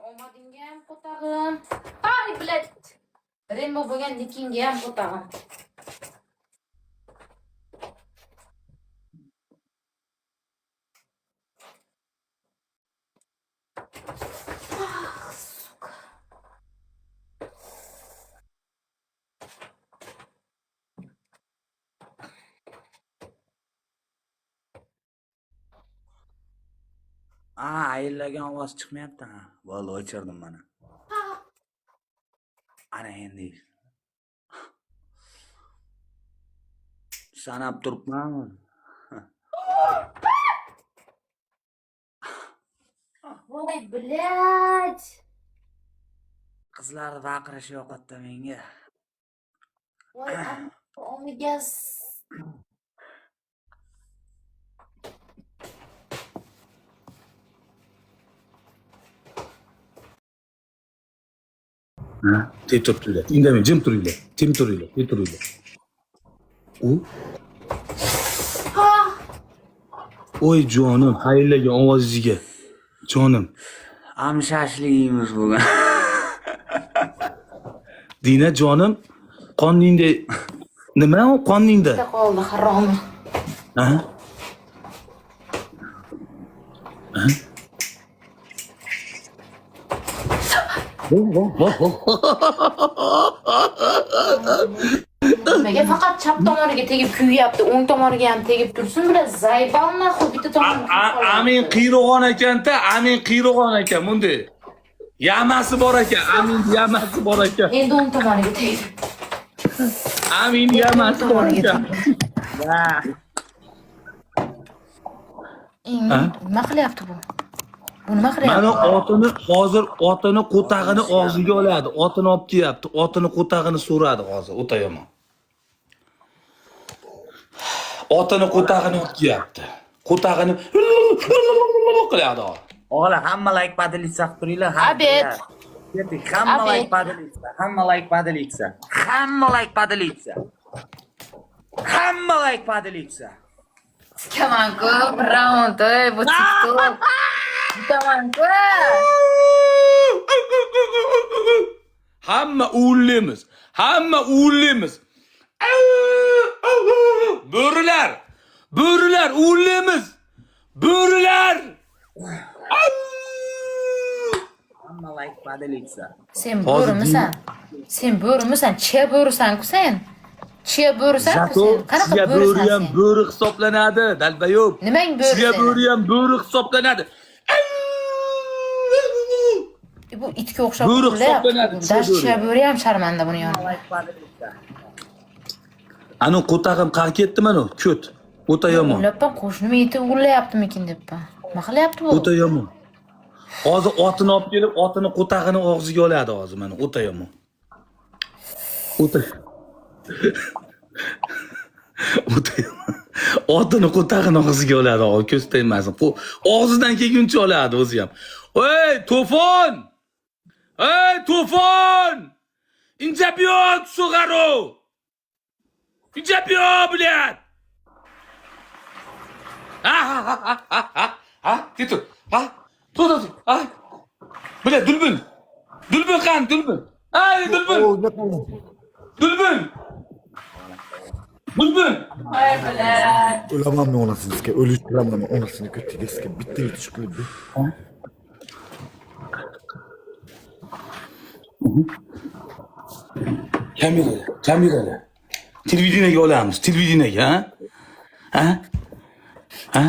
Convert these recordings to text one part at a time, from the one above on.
Omadingga ham qo'tag'im. Ay, блядь. Rembo bo'lgan nikingga ham qo'tag'im. Ayillarga ovoz chiqmayapti. Bo'ldi, o'chirdim mana. Ana endi. Sanab turibman. Voy, блядь. Qizlar baqirishi yoqadi menga. Voy, omigas. Tep turinglar. Indamay jim turinglar. Tim turinglar. Tep turinglar. Oy jonim, hayırlagan ovozingizga. Jonim. Amshashligimiz bo'lgan. Dina jonim, qoningda nima u qoningda? Qoldi haromi. Ha? Nimaga faqat chap tomoniga tegib kuyyapti, o'ng tomoniga ham tegib tursin, biraz zaybal naxu bitta tomoniga. Amin qiyrog'on ekan-da, amin qiyrog'on ekan bunday. Yamasi bor ekan, amin yamasi bor ekan. Endi o'ng tomoniga tegdi. Amin yamasi bor ekan. Nima qilyapti bu? Bu nima qilyapti? Mana otini hozir otini qo'tag'ini og'ziga oladi. Otini olib kelyapti. Otini qo'tag'ini so'radi hozir, o'ta yomon. Otini qo'tag'ini olib kelyapti. Qo'tag'ini qilyapti. Ola, hamma like padilitsa qilib turinglar. Abet. Hamma like padilitsa. Hamma like padilitsa. Hamma like padilitsa. Hamma like padilitsa. Kamanku, round, bu TikTok. Kamanku. Hamma ullimiz. Hamma ullimiz. Bo'rilar. Bo'rilar ullimiz. Bo'rilar. Hamma like padilitsa. Sen bo'rimisan? Sen bo'rimisan? Chiya bo'risan-ku sen? Chiya bo'risan-ku sen? Qanaqa Chiya bo'ri bo'risan ham sen? bo'ri hisoblanadi, dalbayo'q. Nimang bo'ri Chiya sen? bo'ri ham bo'ri hisoblanadi. Bu itga o'xshab Bo'ri qilyapti. hisoblanadi, Dash chiya chiya bo'ri ham sharmanda buni yonida. Like padilitsa. Ani qo'tag'im qar ketdi mana, ko't. O'ta yomon. O'ylabman qo'shnimi yetib urillayaptimikin debman. Nima qilyapti bu? O'ta yomon. Hozir otini olib kelib, otini qo'tag'ini og'ziga oladi hozir mana, o'ta yomon. O'ta O'ta yomon. Otini qo'tag'ini og'ziga oladi, ko'z tegmasin. Og'zidan kelguncha oladi o'zi ham. Ey, to'fon! Ey, to'fon! Injabiyot sug'aro! Injabiyot, блядь! Ketur. Tur. Блядь, Dulbin. Dulbin qan, Dulbin. Ay, Dulbin. Dulbin. Dulbin. Ay, bilan. O'laman men onasizga, o'lishiraman onasini ko'tiga iska bitta yutish qilib. Kameralar. Televideniyega olamiz, televideniyega, ha? Ha?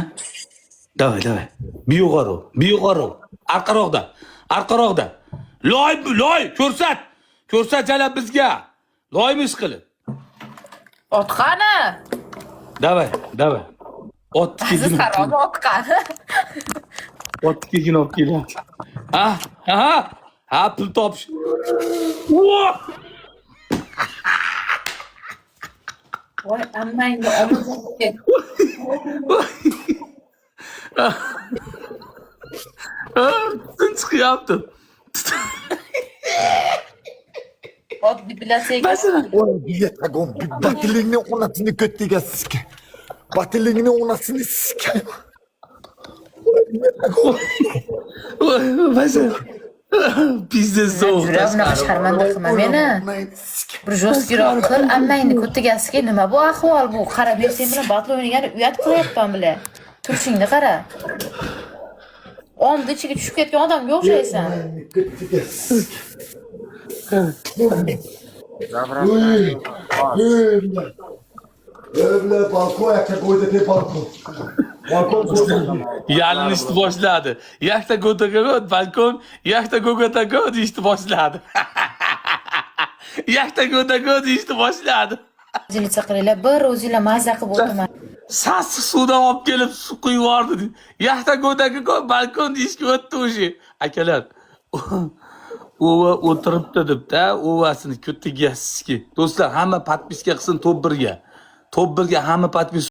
Davay. Biyo'g'aro. Arqaroqda. Loy, ko'rsat. Ko'rsat jala bizga. Loymish qilib. Otqani? Davay. Ot Aziz kegini. harom otqani. Ot kegini olib kelyapti. Ha, pul topish. Voy, ammangga omizga. Tinch chiqyapti. Ot diplasek. Oy, biya tag'on, batilingni onasini ko'tiga iska. Batilingni onasini iska. Basa. Pizza sovuq Jura bunaqa sharmanda qilma meni. Bir jo'skiroq qil, ammangni ko'tigasiga nima bu ahvol bu? Qara, men sen bilan batl o'ynagani uyat qilyapman bile. Turishingni qara. Omni ichiga tushib ketgan odamga o'xshaysan. Öyle balkon yakka koydu te balkon. Balkon koydu. Yalinishni boshladi. Yakta ko'taga balkon, yakta ko'taga deyishni boshladi. Yakta ko'taga deyishni boshladi. O'zingiz qilinglar, bir o'zingizlar mazza qilib o'tiraman. Sassiq suvdan olib kelib suv quyib yubordi. Yakta ko'taga balkon deyishga o'tdi o'sha. Akalar. Ova o'tiribdi deb-da, ovasini ko'tiga sizki. Do'stlar, hamma podpiska qilsin top 1ga. Top 1ga hamma podpis